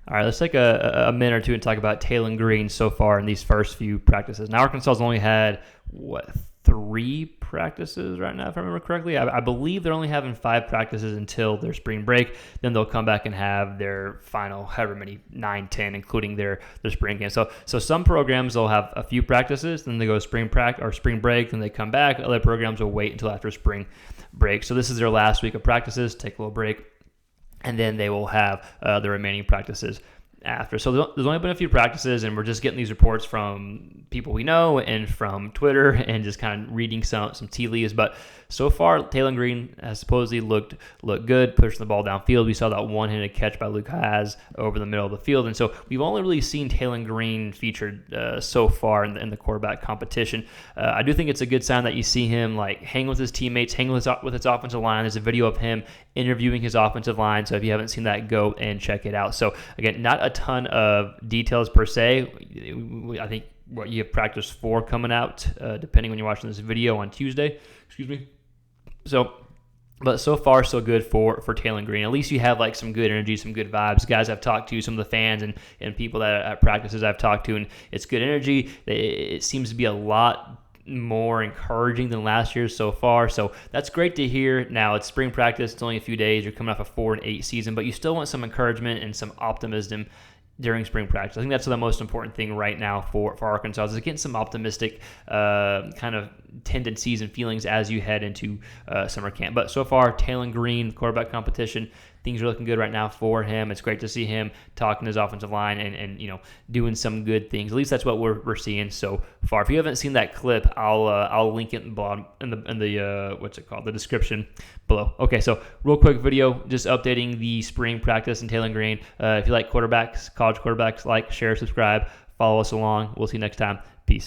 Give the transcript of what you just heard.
All right, let's take a minute or two and talk about Taylen Green so far in these first few practices. Now, Arkansas's only had, 3 practices right now, if I remember correctly. I believe they're only having 5 practices until their spring break. Then they'll come back and have their final, however many, 9, 10, including their spring game. So some programs will have a few practices, then they go spring break, then they come back. Other programs will wait until after spring break. So this is their last week of practices, take a little break, and then they will have the remaining practices after. So there's only been a few practices, and we're just getting these reports from people we know and from Twitter and just kind of reading some tea leaves. But so far, Taylen Green has supposedly looked good, pushing the ball downfield. We saw that one-handed catch by Luke Haas over the middle of the field. And so we've only really seen Taylen Green featured so far in the quarterback competition. I do think it's a good sign that you see him like hang with his teammates, hang with his offensive line. There's a video of him interviewing his offensive line. So if you haven't seen that, go and check it out. So again, not a ton of details per se. I think what you have practice 4 coming out, depending when you're watching this video on Tuesday. Excuse me. But so far, so good for Taylen Green. At least you have like some good energy, some good vibes. Guys I've talked to, some of the fans and people that at practices I've talked to, and it's good energy. It seems to be a lot more encouraging than last year so far. So that's great to hear. Now it's spring practice. It's only a few days. You're coming off a 4-8 season, but you still want some encouragement and some optimism during spring practice. I think that's the most important thing right now for Arkansas is getting some optimistic kind of tendencies and feelings as you head into summer camp. But so far, Taylen Green, quarterback competition, things are looking good right now for him. It's great to see him talking to his offensive line and doing some good things. At least that's what we're seeing so far. If you haven't seen that clip, I'll link it in the bottom in the what's it called, the description below. Okay, so real quick video, just updating the spring practice and Taylen Green. If you like quarterbacks, college quarterbacks, like, share, subscribe, follow us along. We'll see you next time. Peace.